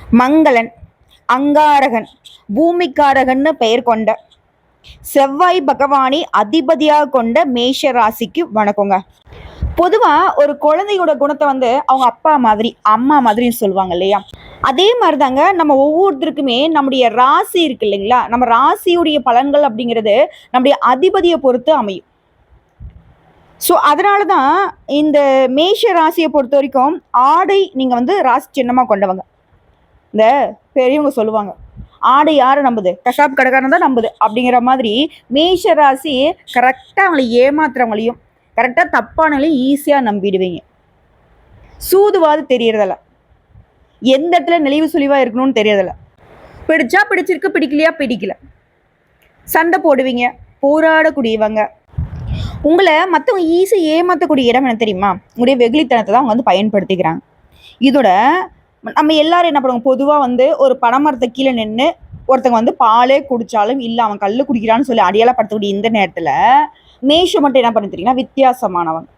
மங்களன், அங்காரகன், பூமிக்காரகன்னு பெயர் கொண்ட செவ்வாய் பகவானை அதிபதியாக கொண்ட மேஷ ராசிக்கு வணக்கங்க. பொதுவா ஒரு குழந்தையோட குணத்தை வந்து அவங்க அப்பா மாதிரி அம்மா மாதிரின்னு சொல்லுவாங்க இல்லையா? அதே மாதிரிதாங்க நம்ம ஒவ்வொருத்தருக்குமே நம்முடைய ராசி இருக்கு இல்லைங்களா? நம்ம ராசியுடைய பலன்கள் அப்படிங்கிறது நம்முடைய அதிபதியை பொறுத்து அமையும். ஸோ அதனால தான் இந்த மேஷ ராசியை பொறுத்த வரைக்கும் ஆடை நீங்கள் வந்து ராசி சின்னமாக கொண்டவங்க. இந்த பெரியவங்க சொல்லுவாங்க, ஆடை யாரை நம்புது? கசாப் கடைக்காரன் தான் நம்புது அப்படிங்கிற மாதிரி மேஷ ராசி கரெக்டாக அவங்களை ஏமாத்துறவங்களையும் கரெக்டாக தப்பானவங்களையும் ஈஸியாக நம்பிடுவீங்க. சூதுவாது தெரியறதில்ல, எந்த இடத்துல நெளிவு சுழிவாக இருக்கணும்னு தெரியறதில்ல. பிடிச்சா பிடிச்சிருக்கு, பிடிக்கலையா பிடிக்கல. சண்டை போடுவீங்க, போராடக்கூடியவங்க. உங்களை மற்றவங்க ஈஸியாக ஏமாற்றக்கூடிய இடம் என்ன தெரியுமா? உங்களுடைய வெகுளித்தனத்தை தான் அவங்க வந்து பயன்படுத்திக்கிறாங்க. இதோட நம்ம எல்லாரும் என்ன பண்ணுவோம்? பொதுவாக வந்து ஒரு பனைமரத்தை கீழே நின்று ஒருத்தங்க வந்து பாலே குடித்தாலும் இல்லை அவன் கல் குடிக்கிறான்னு சொல்லி அடையாளப்படுத்தக்கூடிய இந்த நேரத்தில் மேஷம் மட்டும் என்ன பண்ணி தெரியுங்கன்னா வித்தியாசமானவங்க.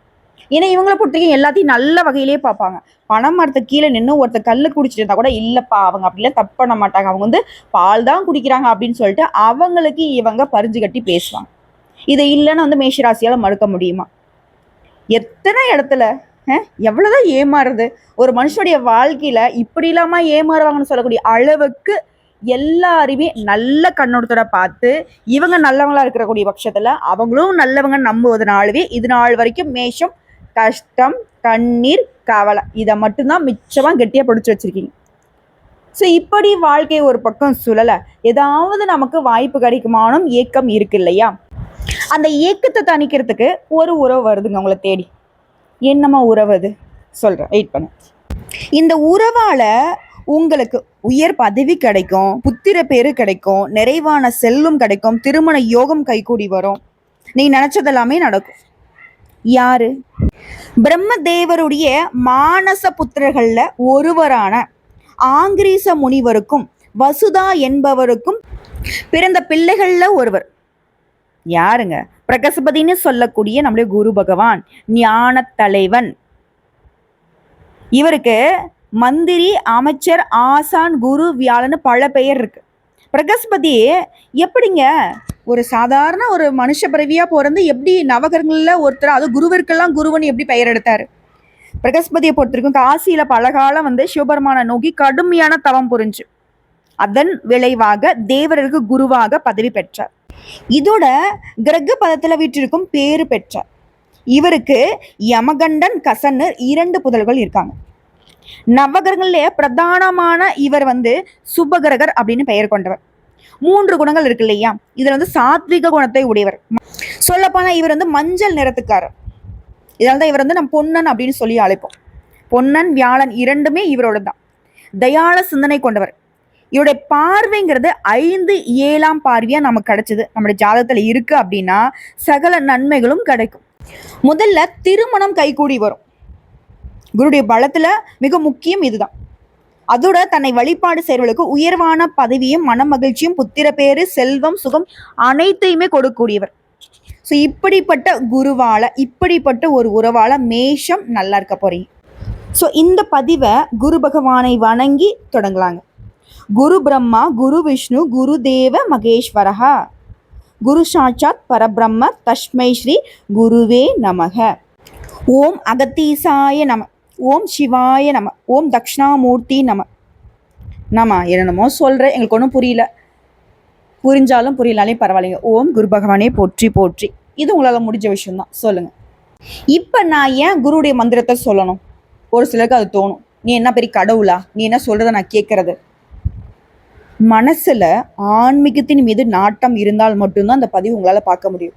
ஏன்னா இவங்களை பொறுத்தவரைக்கும் எல்லாத்தையும் நல்ல வகையிலேயே பார்ப்பாங்க. பனைமரத்தை கீழே நின்று ஒருத்தர் கல் குடிச்சிட்டு இருந்தால் கூட இல்லைப்பா அவங்க அப்படிலாம் தப்பு பண்ண மாட்டாங்க, அவங்க வந்து பால் தான் குடிக்கிறாங்க அப்படின்னு சொல்லிட்டு அவங்களுக்கு இவங்க பறிஞ்சு கட்டி பேசுவாங்க. இதை இல்லைன்னு வந்து மேஷராசியால் மறுக்க முடியுமா? எத்தனை இடத்துல எவ்வளோதான் ஏமாறுறது? ஒரு மனுஷனுடைய வாழ்க்கையில் இப்படி இல்லாமல் ஏமாறுவாங்கன்னு சொல்லக்கூடிய அளவுக்கு எல்லாருமே நல்ல கண்ணோட்டத்தோட பார்த்து இவங்க நல்லவங்களா இருக்கக்கூடிய பட்சத்தில் அவங்களும் நல்லவங்க நம்புவதனாலவே இது நாள் வரைக்கும் மேஷம் கஷ்டம், கண்ணீர், கவலை இதை மட்டும்தான் மிச்சமாக கெட்டியாக பிடிச்சி வச்சிருக்கீங்க. ஸோ இப்படி வாழ்க்கை ஒரு பக்கம் சுழலை ஏதாவது நமக்கு வாய்ப்பு கிடைக்குமானும் ஏக்கம் இருக்கு இல்லையா? அந்த ஏக்கத்தை தணிக்கிறதுக்கு ஒரு உறவு வருதுங்க உங்களை தேடி. என்னமா உறவு அது சொல்கிறேன், வெயிட் பண்ண. இந்த உறவால் உங்களுக்கு உயர் பதவி கிடைக்கும், புத்திர பேரு கிடைக்கும், நிறைவான செல்வம் கிடைக்கும், திருமண யோகம் கைகூடி வரும், நீங்கள் நினச்சதெல்லாமே நடக்கும். யாரு? பிரம்மதேவருடைய மானச புத்திரர்களில் ஒருவரான ஆங்கிரீச முனிவருக்கும் வசுதா என்பவருக்கும் பிறந்த பிள்ளைகளில் ஒருவர். யாருங்க? பிரகஸ்பதினு சொல்லக்கூடிய நம்முடைய குரு பகவான், ஞான தலைவன். இவருக்கு மந்திரி, அமைச்சர், ஆசான், குரு, வியாழன்னு பல பெயர் இருக்கு. பிரகஸ்பதி எப்படிங்க ஒரு சாதாரண ஒரு மனுஷ பிறவியா பிறந்து எப்படி நவகரங்கள்ல ஒருத்தர், அது குருவிற்கெல்லாம் குருவன் எப்படி பெயர் எடுத்தாரு? பிரகஸ்பதியை பொறுத்திருக்கும் காசியில பலகாலம் வந்து சிவபெருமான நோக்கி கடுமையான தவம் புரிஞ்சு அதன் விளைவாக தேவருக்கு குருவாக பதவி பெற்றார். இதோட கிரக பதத்துல வீற்றிருக்கும் பேரு பெற்றார். இவருக்கு யமகண்டன், கசன்னு 2 புதல்கள் இருக்காங்க. நவகிரகங்கள்ல பிரதானமான இவர் வந்து சுபகிரகர் அப்படின்னு பெயர் கொண்டவர். 3 குணங்கள் இருக்கு இல்லையா? இதுல வந்து சாத்விக குணத்தை உடையவர். சொல்லப்போனா இவர் வந்து மஞ்சள் நிறத்துக்காரர். இதனால்தான் இவர் வந்து நம்ம பொன்னன் அப்படின்னு சொல்லி அழைப்போம். பொன்னன், வியாழன் 2மே இவரோட தான். தயாள சிந்தனை கொண்டவர். இவருடைய பார்வைங்கிறது 5, 7ஆம் பார்வையா நமக்கு கிடைச்சது நம்முடைய ஜாதகத்துல இருக்கு அப்படின்னா சகல நன்மைகளும் கிடைக்கும். முதல்ல திருமணம் கைகூடி வரும். குருடைய பலத்துல மிக முக்கியம் இதுதான். அதோட தன்னை வழிபாடு செய்வர்களுக்கு உயர்வான பதவியும் மன மகிழ்ச்சியும் புத்திர பேரு, செல்வம், சுகம் அனைத்தையுமே கொடுக்கக்கூடியவர். ஸோ இப்படிப்பட்ட குருவால, இப்படிப்பட்ட ஒரு உறவால மேஷம் நல்லா இருக்க போறீங்க. ஸோ இந்த பதிவை குரு பகவானை வணங்கி தொடங்கலாங்க. குரு பிரம்மா, குரு விஷ்ணு, குரு தேவ மகேஸ்வரஹா, குரு சாட்சாத் பரபிரம்ம தஸ்மை ஸ்ரீ குருவே நமக. ஓம் அகத்தீசாய நம, ஓம் சிவாய நம, ஓம் தக்ஷணாமூர்த்தி நம. என்னென்னமோ சொல்கிறேன், எங்களுக்கு ஒன்றும் புரியல. புரிஞ்சாலும் புரியலாலே பரவாயில்லைங்க. ஓம் குரு பகவானே போற்றி போற்றி. இது உங்களால் முடிஞ்ச விஷயம்தான், சொல்லுங்கள். இப்போ நான் ஏன் குருடைய மந்திரத்தை சொல்லணும்? ஒரு சிலருக்கு அது தோணும், நீ என்ன பெரிய கடவுளா, நீ என்ன சொல்கிறத நான் கேட்குறது. மனசில் ஆன்மீகத்தின் மீது நாட்டம் இருந்தால் மட்டும்தான் அந்த பதிவு உங்களால் பார்க்க முடியும்.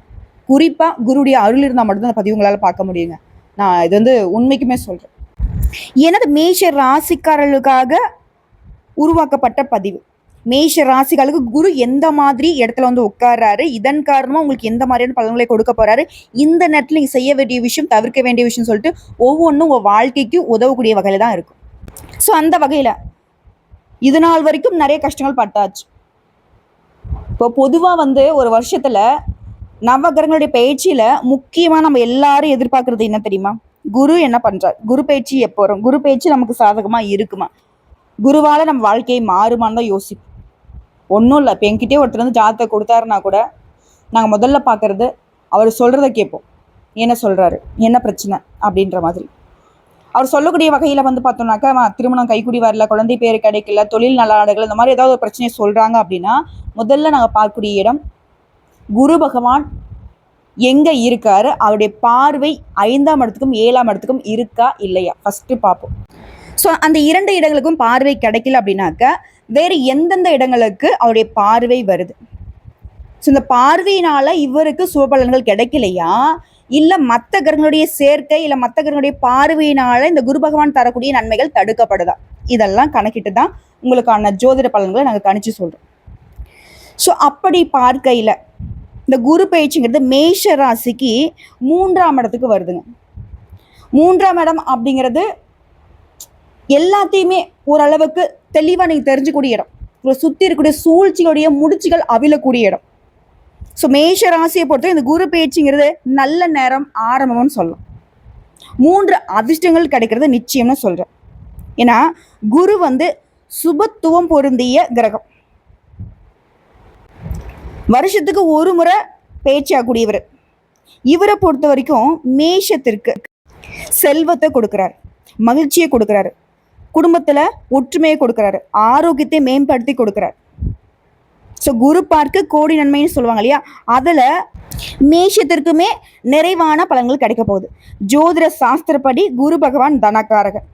குறிப்பாக குருடைய அருள் இருந்தால் மட்டும்தான் அந்த பதிவு உங்களால் பார்க்க முடியுங்க. நான் இது வந்து உண்மைக்குமே சொல்கிறேன். எனது மேஷ ராசிக்காரர்களுக்காக உருவாக்கப்பட்ட பதிவு. மேஷ ராசிகளுக்கு குரு எந்த மாதிரி இடத்துல வந்து உட்கார்றாரு, இதன் காரணமாக உங்களுக்கு எந்த மாதிரியான பலன்களை கொடுக்க போகிறாரு, இந்த நேரத்தில் நீங்கள் செய்ய வேண்டிய விஷயம், தவிர்க்க வேண்டிய விஷயம் சொல்லிட்டு ஒவ்வொன்றும் உங்கள் வாழ்க்கைக்கு உதவக்கூடிய வகையில் தான் இருக்கும். ஸோ அந்த வகையில் இது நாள் வரைக்கும் நிறைய கஷ்டங்கள் பட்டாச்சு. இப்போ பொதுவாக வந்து ஒரு வருஷத்துல நவகிரகங்களுடைய பயிற்சியில முக்கியமாக நம்ம எல்லாரும் எதிர்பார்க்கறது என்ன தெரியுமா? குரு என்ன பண்றார், குரு பயிற்சி எப்போ வரும், குரு பயிற்சி நமக்கு சாதகமா இருக்குமா, குருவால் நம்ம வாழ்க்கையை மாறுமான்னு தான் யோசிப்போம். ஒன்றும் இல்லை, இப்போ என்கிட்டே ஒருத்தர் வந்து ஜாதகத்தை கொடுத்தாருன்னா கூட நாங்கள் முதல்ல பார்க்குறது அவர் சொல்கிறத கேட்போம். என்ன சொல்கிறாரு, என்ன பிரச்சனை அப்படின்ற மாதிரி. அவர் சொல்லக்கூடிய வகையில் வந்து பார்த்தோம்னாக்கா திருமணம் கைக்குடி வரல, குழந்தை பேர் கிடைக்கல, தொழில் நல்லா நடக்கல, இந்த மாதிரி ஏதாவது ஒரு பிரச்சனையை சொல்கிறாங்க அப்படின்னா முதல்ல நாங்கள் பார்க்கக்கூடிய இடம் குரு பகவான் எங்கே இருக்காரு, அவருடைய பார்வை 5ஆம் இடத்துக்கும் 7ஆம் இடத்துக்கும் இருக்கா இல்லையா ஃபஸ்ட்டு பார்ப்போம். ஸோ அந்த 2 இடங்களுக்கும் பார்வை கிடைக்கல அப்படின்னாக்க வேறு எந்தெந்த இடங்களுக்கு அவருடைய பார்வை வருது. ஸோ இந்த பார்வையினால இவருக்கு சுபபலன்கள் கிடைக்கலையா, இல்லை மற்ற கிரகங்களுடைய சேர்க்கை, இல்லை மற்ற கிரகங்களுடைய பார்வையினால இந்த குரு பகவான் தரக்கூடிய நன்மைகள் தடுக்கப்படுதா, இதெல்லாம் கணக்கிட்டு தான் உங்களுக்கான ஜோதிட பலன்களை நாங்கள் கணிச்சு சொல்கிறோம். ஸோ அப்படி பார்க்கையில் இந்த குரு பயிற்சிங்கிறது மேஷ ராசிக்கு 3ஆம் இடத்துக்கு வருதுங்க. 3ஆம் இடம் அப்படிங்கிறது எல்லாத்தையுமே ஓரளவுக்கு தெளிவாக நீங்கள் தெரிஞ்சுக்கூடிய இடம், ஒரு சுற்றி இருக்கக்கூடிய சூழ்ச்சிகளுடைய முடிச்சுகள் அவிழக்கூடிய இடம். ஸோ மேஷ ராசியை பொறுத்த இந்த குரு பயிற்சிங்கிறது நல்ல நேரம் ஆரம்பம்னு சொல்லலாம். 3 அதிர்ஷ்டங்கள் கிடைக்கிறது நிச்சயம்னு சொல்கிறேன். ஏன்னா குரு வந்து சுபத்துவம் பொருந்திய கிரகம், வருஷத்துக்கு ஒரு முறை பேச்சாகக்கூடியவர். இவரை பொறுத்த வரைக்கும் மேஷத்திற்கு செல்வத்தை கொடுக்குறாரு, மகிழ்ச்சியை கொடுக்குறாரு, குடும்பத்தில் ஒற்றுமையை கொடுக்குறாரு, ஆரோக்கியத்தை மேம்படுத்தி கொடுக்குறாரு. ஸோ குரு பார்க்க கோடி நன்மைன்னு சொல்லுவாங்க இல்லையா, அதில் மேஷத்திற்குமே நிறைவான பலன்கள் கிடைக்க போகுது. ஜோதிட சாஸ்திரப்படி குரு பகவான் தனக்காரகன்.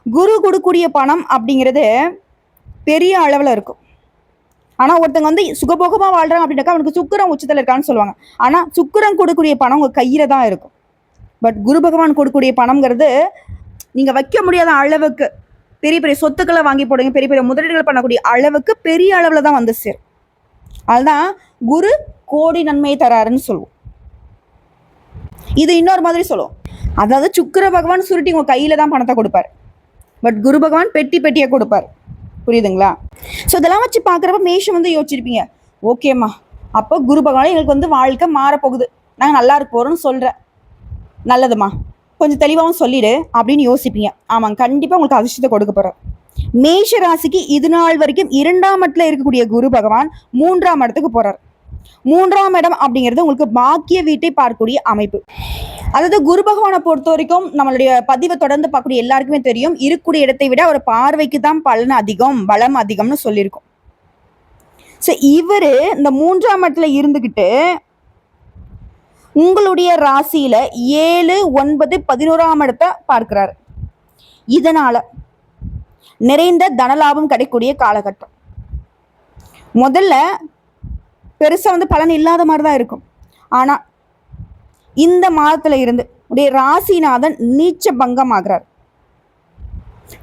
குரு கொடுக்கூடிய பணம் அப்படிங்கிறது பெரிய அளவில் இருக்கும். ஆனால் ஒருத்தங்க வந்து சுகபோகமாக வாழ்கிறாங்க அப்படின்னாக்கா அவனுக்கு சுக்கிரன் உச்சத்தில் இருக்கான்னு சொல்லுவாங்க. ஆனால் சுக்கிரன் கொடுக்கக்கூடிய பணம் உங்கள் கையில் தான் இருக்கும். பட் குரு பகவான் கொடுக்கக்கூடிய பணம்ங்கிறது நீங்கள் வைக்க முடியாத அளவுக்கு பெரிய பெரிய சொத்துக்களை வாங்கி போடுங்க, பெரிய பெரிய முதலீடுகள் பண்ணக்கூடிய அளவுக்கு பெரிய அளவில் தான் வந்து சேரும். அதுதான் குரு கோடி நன்மையை தராருன்னு சொல்லுவோம். இது இன்னொரு மாதிரி சொல்லுவோம், அதாவது சுக்கிர பகவான் சுருட்டி உங்கள் கையில் தான் பணத்தை கொடுப்பார், பட் குரு பகவான் பெட்டி பெட்டியை கொடுப்பார். புரியுதுங்களா? ஸோ இதெல்லாம் வச்சு பார்க்குறப்ப மேஷம் வந்து யோசிச்சிருப்பீங்க, ஓகேம்மா அப்போ குரு பகவான் எங்களுக்கு வந்து வாழ்க்கை மாறப்போகுது, நாங்கள் நல்லா இருக்க போகிறோம்னு சொல்கிறேன், நல்லதுமா கொஞ்சம் தெளிவாகவும் சொல்லிடு அப்படின்னு யோசிப்பீங்க. ஆமாங்க, கண்டிப்பாக உங்களுக்கு அதிர்ஷ்டத்தை கொடுக்க போகிறேன். மேஷ ராசிக்கு இது நாள் வரைக்கும் 2ஆம் இடத்துல இருக்கக்கூடிய குரு பகவான் 3ஆம் இடத்துக்கு போகிறார். 3ஆம் இடம் அப்படிங்கிறது உங்களுக்கு பாக்கிய வீட்டை பார்க்கக்கூடிய அமைப்பு. அதாவது குரு பகவானை பொறுத்த வரைக்கும் நம்மளுடைய பதிவை தொடர்ந்து பார்க்கக்கூடிய எல்லாருக்குமே தெரியும், இருக்கக்கூடிய இடத்தை விட ஒரு பார்வைக்கு தான் பலன் அதிகம், பலம் அதிகம்னு சொல்லியிருக்கோம். ஸோ இவர் இந்த 3ஆம் இடத்துல இருந்துக்கிட்டு உங்களுடைய ராசியில 7, 9, 11ஆம் இடத்தை பார்க்கிறார். இதனால நிறைந்த தனலாபம் கிடைக்கக்கூடிய காலகட்டம். முதல்ல பெருசா வந்து பலன் இல்லாத மாதிரி தான் இருக்கும். ஆனா இந்த மாதத்துல இருந்து உடைய ராசிநாதன் நீச்ச பங்கம் ஆகிறார்.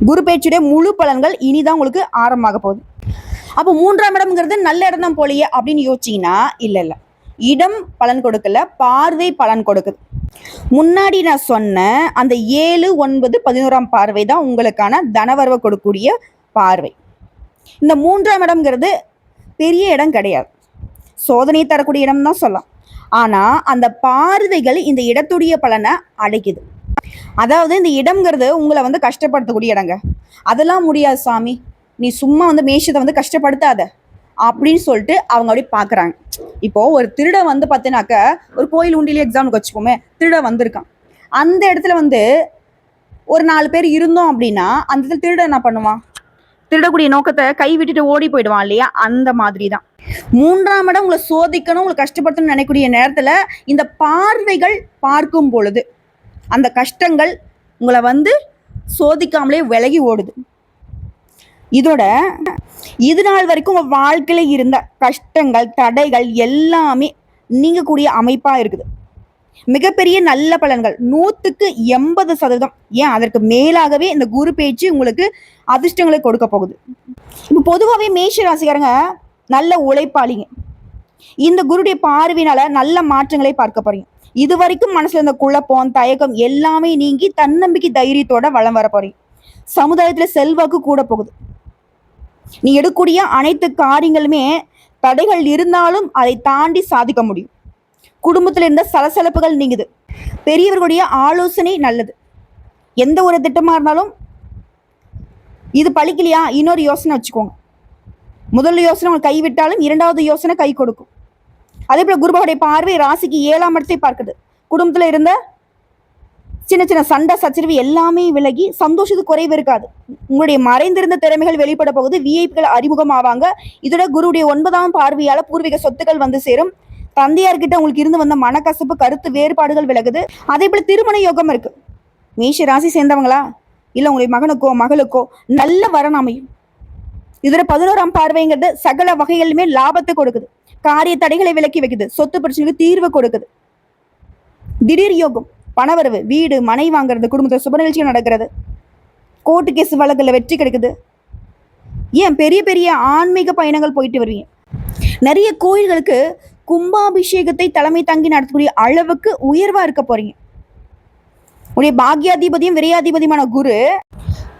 குரு பேச்சுடைய முழு பலன்கள் இனிதான் உங்களுக்கு ஆரம்பமாக போகுது. அப்போ 3ஆம் இடம்ங்கிறது நல்ல இடம் தான் போலியே அப்படின்னு யோசிச்சீங்கன்னா இல்லை, இடம் பலன் கொடுக்கல, பார்வை பலன் கொடுக்குது. முன்னாடி நான் சொன்ன அந்த 7, 9, 11ஆம் பார்வை தான் உங்களுக்கான தனவரவை கொடுக்கக்கூடிய பார்வை. இந்த 3ஆம் இடம்ங்கிறது பெரிய இடம் கிடையாது, சோதனையை தரக்கூடிய இடம் தான் சொல்லலாம். ஆனால் அந்த பார்வைகள் இந்த இடத்துடைய பலனை அடைக்குது. அதாவது இந்த இடம்ங்கிறது உங்களை வந்து கஷ்டப்படுத்தக்கூடிய இடங்க. அதெல்லாம் முடியாது சாமி, நீ சும்மா வந்து மேஷத்தை வந்து கஷ்டப்படுத்தாத அப்படின்னு சொல்லிட்டு அவங்க அப்படி பார்க்குறாங்க. இப்போது ஒரு திருட வந்து பார்த்தீங்கன்னாக்க ஒரு கோயில் உண்டியிலே எக்ஸாமுக்கு வச்சுப்போமே, திருட வந்திருக்கான். அந்த இடத்துல வந்து ஒரு 4 பேர் இருந்தோம் அப்படின்னா அந்த இடத்துல திருட என்ன பண்ணுவான், திருடக்கூடிய நோக்கத்தை கை விட்டுட்டு ஓடி போயிடுவான் இல்லையா, அந்த மாதிரி தான் 3ஆம் இடம் உங்களை சோதிக்கணும், உங்களை கஷ்டப்படுத்தணும்னு நினைக்கக்கூடிய நேரத்தில் இந்த பார்வைகள் பார்க்கும் பொழுது அந்த கஷ்டங்கள் உங்களை வந்து சோதிக்காமலே விலகி ஓடுது. இதோட இது நாள் வரைக்கும் உங்கள் வாழ்க்கையில் இருந்த கஷ்டங்கள் தடைகள் எல்லாமே நீங்கக்கூடிய அமைப்பாக இருக்குது. மிகப்பெரிய நல்ல பலன்கள் 100க்கு 80%, ஏன் அதற்கு மேலாகவே இந்த குரு பேச்சு உங்களுக்கு அதிர்ஷ்டங்களை கொடுக்க போகுது. இப்போ பொதுவாகவே மேஷ ராசிக்காரங்க நல்ல உழைப்பாளிங்க. இந்த குருடைய பார்வையினால நல்ல மாற்றங்களை பார்க்க போறீங்க. இது வரைக்கும் மனசுல இருந்த குழப்பம் தயக்கம் எல்லாமே நீங்கி தன்னம்பிக்கை தைரியத்தோட வளம் வர போறீங்க. சமுதாயத்துல செல்வாக்கு கூட போகுது. நீ எடுக்கக்கூடிய அனைத்து காரியங்களுமே தடைகள் இருந்தாலும் அதை தாண்டி சாதிக்க முடியும். குடும்பத்தில் இருந்த சலசலப்புகள் நீங்குது. பெரியவர்களுடைய ஆலோசனை நல்லது. எந்த ஒரு திட்டமா இருந்தாலும் இது பழிக்கலையா, இன்னொரு யோசனை வச்சுக்கோங்க. முதல் யோசனை உங்களுக்கு கைவிட்டாலும் இரண்டாவது யோசனை கை கொடுக்கும். அதே போல குருபகடைய பார்வை ராசிக்கு 7ஆம் இடத்தை பார்க்குது. குடும்பத்துல இருந்த சின்ன சின்ன சண்டை சச்சரவு எல்லாமே விலகி சந்தோஷத்துக்கு குறைவு இருக்காது. உங்களுடைய மறைந்திருந்த திறமைகள் வெளிப்பட போகுது. விஐபிகள் அறிமுகம் ஆவாங்க. இதோட குருவுடைய 9ஆம் பார்வையால பூர்வீக சொத்துக்கள் வந்து சேரும். தந்தையார்கிட்ட உங்களுக்கு இருந்து வந்த மனக்கசப்பு, கருத்து வேறுபாடுகள் விலகுது. அதே போல திருமண யோகம் இருக்கு. மேஷ ராசி சேர்ந்தவங்களா இல்ல உங்களுடைய மகனுக்கோ மகளுக்கோ நல்ல வரன் அமையும். இதோட 11ஆம் பார்வைங்கிறது சகல வகைகளுமே லாபத்தை கொடுக்குது. காரிய தடைகளை விலக்கி வைக்குது. சொத்து பிரச்சனைக்கு தீர்வு கொடுக்குது. திடீர் யோகம், பணவரவு, வீடு மனை வாங்குறது, குடும்பத்தில் சுப நிகழ்ச்சிகள் நடக்கிறது, கோர்ட்டு கேஸ் வழக்குல வெற்றி கிடைக்குது. ஏன் பெரிய பெரிய ஆன்மீக பயணங்கள் போயிட்டு வருவீங்க. நிறைய கோயில்களுக்கு கும்பாபிஷேகத்தை தலைமை தங்கி நடத்தக்கூடிய அளவுக்கு உயர்வா இருக்க போறீங்க. உடைய பாக்யாதிபதியும் விரையாதிபதியுமான குரு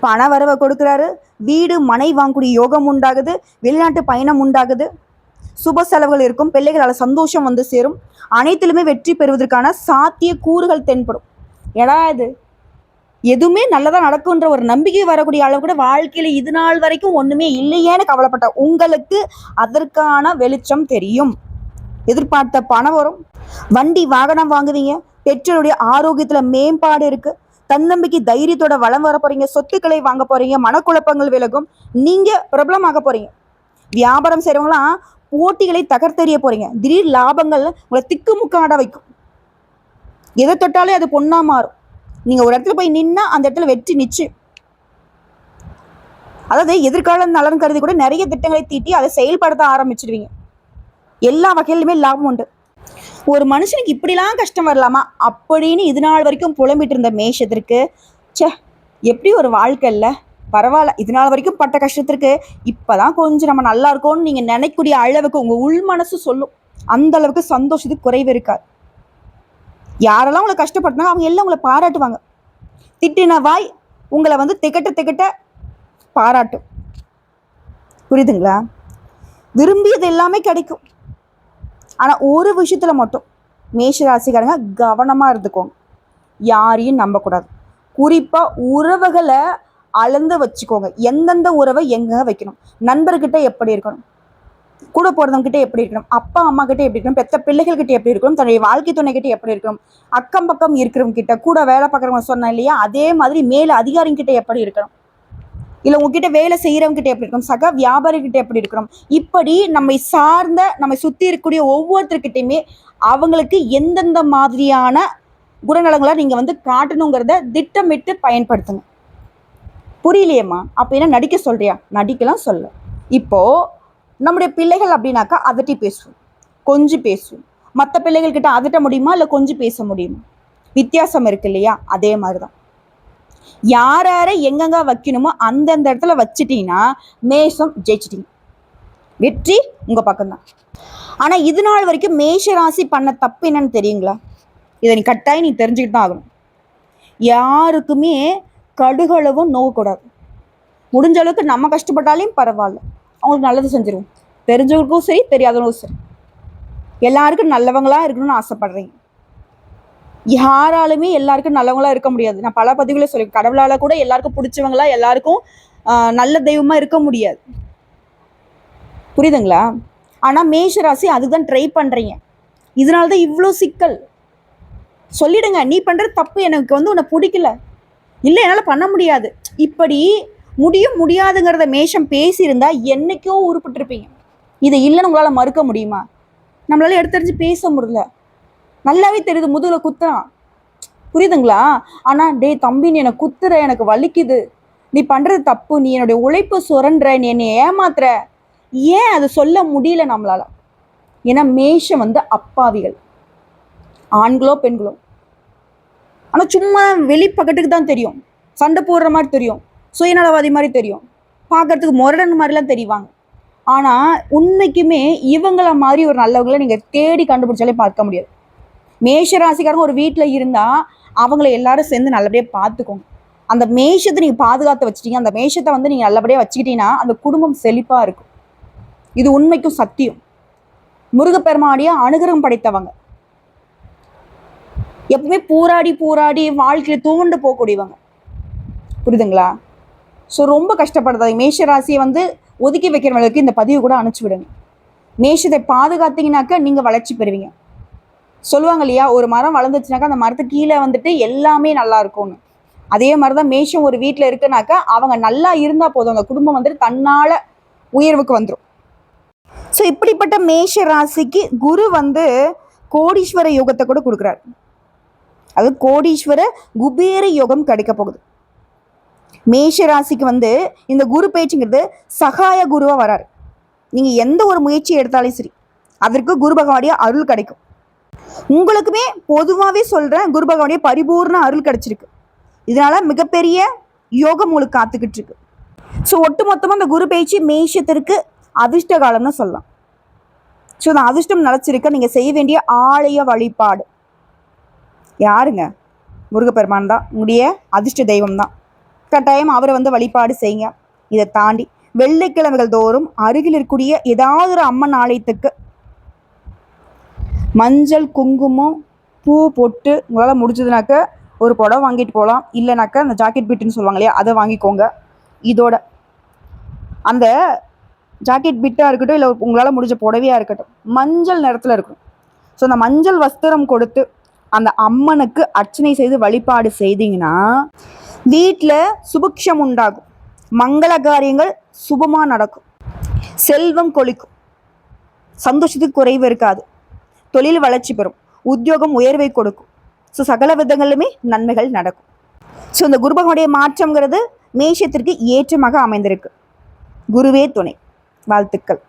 பண வரவை கொடுக்குறாரு. வீடு மனை வாங்கக்கூடிய யோகம் உண்டாகுது. வெளிநாட்டு பயணம் உண்டாகுது. சுப செலவுகள் இருக்கும். பிள்ளைகளால் சந்தோஷம் வந்து சேரும். அனைத்திலுமே வெற்றி பெறுவதற்கான சாத்திய கூறுகள் தென்படும். ஏடா இது எதுவுமே நல்லதா நடக்கும்ன்ற ஒரு நம்பிக்கை வரக்கூடிய அளவு கூட வாழ்க்கையில இது நாள் வரைக்கும் ஒண்ணுமே இல்லையேன்னு கவலைப்பட்ட உங்களுக்கு அதற்கான வெளிச்சம் தெரியும். எதிர்பார்த்த பணம் வரும். வண்டி வாகனம் வாங்குவீங்க. பெற்றோருடைய ஆரோக்கியத்துல மேம்பாடு இருக்கு. தன்னம்பிக்கை தைரியத்தோட வளம் வர போறீங்க. சொத்துக்களை வாங்க போறீங்க. மனக்குழப்பங்கள் விலகும். நீங்க பிரபலமாக போறீங்க. வியாபாரம் செய்றவங்களாம் போட்டிகளை தகர்த்தெறிய போறீங்க. திடீர் லாபங்கள் உங்களை திக்குமுக்காட வைக்கும். எதை தொட்டாலே அது பொண்ணா மாறும். நீங்க ஒரு இடத்துல போய் நின்னா அந்த இடத்துல வெற்றி நிச்சயம். அதாவது எதிர்கால நலன் கருதி கூட நிறைய திட்டங்களை தீட்டி அதை செயல்படுத்த ஆரம்பிச்சிடுவீங்க. எல்லா வகையிலுமே லாபம் உண்டு. ஒரு மனுஷனுக்கு இப்படிலாம் கஷ்டம் வரலாமா அப்படின்னு இது நாள் வரைக்கும் புலம்பிட்டு இருந்த மேஷத்திற்கு எப்படி ஒரு வாழ்க்கை இல்லை, பரவாயில்ல, இது நாள் வரைக்கும் பட்ட கஷ்டத்திற்கு இப்பதான் கொஞ்சம் நம்ம நல்லா இருக்கோம்னு நீங்க நினைக்கக்கூடிய அளவுக்கு உங்க உள் மனசு சொல்லும். அந்த அளவுக்கு சந்தோஷத்துக்கு குறைவு இருக்காது. யாரெல்லாம் உங்களை கஷ்டப்படுறாங்க அவங்க எல்லாம் உங்களை பாராட்டுவாங்க. திட்டின வாய் உங்களை வந்து திகட்ட பாராட்டும். புரியுதுங்களா? விரும்பியது எல்லாமே கிடைக்கும். ஆனா ஒரு விஷயத்துல மட்டும் மேஷ ராசிக்காரங்க கவனமா இருந்துக்கோங்க. யாரையும் நம்பக்கூடாது. குறிப்பா உறவுகளை அளந்து வச்சுக்கோங்க. எந்தெந்த உறவை எங்க வைக்கணும், நண்பர்கிட்ட எப்படி இருக்கணும், கூட போறவங்க கிட்ட எப்படி இருக்கணும், அப்பா அம்மா கிட்ட எப்படி இருக்கணும், பெத்த பிள்ளைகள் கிட்ட எப்படி இருக்கணும், தன்னுடைய வாழ்க்கை துணை கிட்ட எப்படி இருக்கணும், அக்கம் பக்கம் இருக்கிறவங்க கிட்ட, கூட வேலை பார்க்குறவங்க சொன்னேன் இல்லையா, அதே மாதிரி மேல அதிகாரிங்க கிட்ட எப்படி இருக்கணும், இல்லை உங்ககிட்ட வேலை செய்கிறவங்க கிட்ட எப்படி இருக்கணும், சக வியாபாரிகிட்ட எப்படி இருக்கணும், இப்படி நம்மை சார்ந்த நம்மை சுற்றி இருக்கக்கூடிய ஒவ்வொருத்தர்கிட்டையுமே அவங்களுக்கு எந்தெந்த மாதிரியான குணநலங்களை நீங்கள் வந்து காட்டணுங்கிறத திட்டமிட்டு பயன்படுத்துங்க. புரியலையேம்மா, அப்போ என்ன நடிக்க சொல்றியா? நடிக்கலாம் சொல்ல. இப்போ நம்முடைய பிள்ளைகள் அப்படின்னாக்கா அதட்டி பேசுவோம், கொஞ்சம் பேசுவோம். மற்ற பிள்ளைகள் கிட்ட அதட்ட முடியுமா இல்லை கொஞ்சம் பேச முடியுமா? வித்தியாசம் இருக்கு இல்லையா? அதே மாதிரிதான் யாரை எங்கெங்க வைக்கணுமோ அந்தந்த இடத்துல வச்சுட்டீங்கன்னா மேஷம் ஜெயிச்சிட்டீங்க. வெற்றி உங்க பக்கம்தான். ஆனா இது நாள் வரைக்கும் மேஷ ராசி பண்ண தப்பு என்னன்னு தெரியுங்களா? இதை நீ கட்டாயம் நீ தெரிஞ்சுக்கிட்டு தான் ஆகணும். யாருக்குமே கடுகளவும் நோகக்கூடாது. முடிஞ்ச அளவுக்கு நம்ம கஷ்டப்பட்டாலையும் பரவாயில்ல, அவங்களுக்கு நல்லது செஞ்சிருவோம். தெரிஞ்சவங்களுக்கும் சரி தெரியாதவங்களுக்கும் சரி எல்லாருக்கும் நல்லவங்களா இருக்கணும்னு ஆசைப்படுறீங்க. யாராலுமே எல்லாருக்கும் நல்லவங்களா இருக்க முடியாது. நான் பல பதிவுகளை சொல்லி, கடவுளால கூட எல்லாருக்கும் பிடிச்சவங்களா எல்லாருக்கும் நல்ல தெய்வமா இருக்க முடியாது. புரியுதுங்களா? ஆனா மேஷ ராசி அதுதான் ட்ரை பண்றீங்க. இதனாலதான் இவ்வளோ சிக்கல். சொல்லிடுங்க, நீ பண்ற தப்பு எனக்கு வந்து உன்னை பிடிக்கல, இல்லை என்னால் பண்ண முடியாது, இப்படி முடியாதுங்கிறத மேஷம் பேசியிருந்தா என்னைக்கோ உருப்பிட்டுருப்பீங்க. இதை இல்லைன்னு உங்களால மறுக்க முடியுமா? நம்மளால எடுத்தறிஞ்சு பேச முடியல, நல்லாவே தெரியுது, முதுகுல குத்துறான். புரியுதுங்களா? ஆனா டே தம்பி, நீ எனக்கு குத்துற, எனக்கு வலிக்குது, நீ பண்றது தப்பு, நீ என்னுடைய உழைப்பு சுரண்ட, நீ என்னை ஏமாத்துற, ஏன் அது சொல்ல முடியல நம்மளால? ஏன்னா மேஷம் வந்து அப்பாவிகள், ஆண்களோ பெண்களோ. ஆனா சும்மா வெளிப்பக்கத்துக்கு தான் தெரியும், சண்டை போடுற மாதிரி தெரியும், சுயநலவாதி மாதிரி தெரியும், பார்க்கறதுக்கு முரடன் மாதிரிலாம் தெரிவாங்க. ஆனா உண்மைக்குமே இவங்கள மாதிரி ஒரு நல்லவங்களை நீங்க தேடி கண்டுபிடிச்சாலே பார்க்க முடியாது. மேஷ ராசிக்காரங்க ஒரு வீட்டில் இருந்தால் அவங்கள எல்லாரும் சேர்ந்து நல்லபடியாக பார்த்துக்கோங்க. அந்த மேஷத்தை நீங்கள் பாதுகாத்து வச்சுட்டீங்க, அந்த மேஷத்தை வந்து நீங்கள் நல்லபடியாக வச்சுக்கிட்டீங்கன்னா அந்த குடும்பம் செழிப்பாக இருக்கும். இது உண்மைக்கும் சத்தியம். முருகப்பெருமாடிய அனுகிரகம் படைத்தவங்க, எப்பவுமே போராடி வாழ்க்கையை தூண்டு போகக்கூடியவங்க. புரியுதுங்களா? ஸோ ரொம்ப கஷ்டப்படுறது மேஷ ராசியை வந்து ஒதுக்கி வைக்கிறவங்களுக்கு இந்த பதிவு கூட அனுப்பிச்சி விடுங்க. மேஷத்தை பாதுகாத்தீங்கன்னாக்க நீங்கள் வளர்ச்சி பெறுவீங்க. சொல்லுவாங்க இல்லையா, ஒரு மரம் வளர்ந்துச்சுனாக்கா அந்த மரத்துக்கு கீழே வந்துட்டு எல்லாமே நல்லா இருக்கும்னு. அதே மாதிரி தான் மேஷம் ஒரு வீட்டில் இருக்குனாக்கா அவங்க நல்லா இருந்தால் போதும், அந்த குடும்பம் வந்துட்டு தன்னால் உயர்வுக்கு வந்துடும். ஸோ இப்படிப்பட்ட மேஷ ராசிக்கு குரு வந்து கோடீஸ்வர யோகத்தை கூட கொடுக்குறாரு. அது கோடீஸ்வர குபேர யோகம் கிடைக்க போகுது. மேஷ ராசிக்கு வந்து இந்த குரு பேச்சுங்கிறது சகாய குருவா வராரு. நீங்க எந்த ஒரு முயற்சி எடுத்தாலும் சரி அதற்கு குரு பகவானுடைய அருள் கிடைக்கும். உங்களுக்குமே பொதுவாகவே சொல்றேன், குரு பகவானுடைய பரிபூர்ண அருள் கிடைச்சிருக்கு. இதனால மிகப்பெரிய யோகம் உங்களுக்கு காத்துக்கிட்டு இருக்கு. ஸோ ஒட்டுமொத்தமாக அந்த குரு பேச்சு மேஷத்திற்கு அதிர்ஷ்ட காலம்னு சொல்லலாம். ஸோ அந்த அதிர்ஷ்டம் நிலச்சிருக்க நீங்கள் செய்ய வேண்டிய ஆலய வழிபாடு யாருங்க? முருகப்பெருமான் தான், உங்களுடைய அதிர்ஷ்ட தெய்வம் தான். கட்டாயம் அவரை வந்து வழிபாடு செய்யுங்க. இதை தாண்டி வெள்ளிக்கிழமைகள் தோறும் அருகில் இருக்கக்கூடிய ஏதாவது ஒரு அம்மன் ஆலயத்துக்கு மஞ்சள் குங்குமம் பூ பொட்டு உங்களால் முடிஞ்சதுனாக்க ஒரு புடவை வாங்கிட்டு போகலாம். இல்லைனாக்கா அந்த ஜாக்கெட் பிட்டுன்னு சொல்லுவாங்க இல்லையா, அதை வாங்கிக்கோங்க. இதோட அந்த ஜாக்கெட் பிட்டாக இருக்கட்டும், இல்லை உங்களால் முடிஞ்ச புடவையாக இருக்கட்டும், மஞ்சள் நிறத்தில் இருக்கும். ஸோ அந்த மஞ்சள் வஸ்திரம் கொடுத்து அந்த அம்மனுக்கு அர்ச்சனை செய்து வழிபாடு செய்தீங்கன்னா வீட்டில் சுபிக்ஷம் உண்டாகும், மங்கள காரியங்கள் சுபமாக நடக்கும், செல்வம் கொளிக்கும், சந்தோஷத்துக்கு குறைவு இருக்காது, தொழில் வளர்ச்சி பெறும், உத்தியோகம் உயர்வை கொடுக்கும். ஸோ சகல விதங்களிலுமே நன்மைகள் நடக்கும். ஸோ இந்த குரு பகவானுடைய மாற்றம்ங்கிறது மேஷத்திற்கு ஏற்றமாக அமைந்திருக்கு. குருவே துணை. வாழ்த்துக்கள்.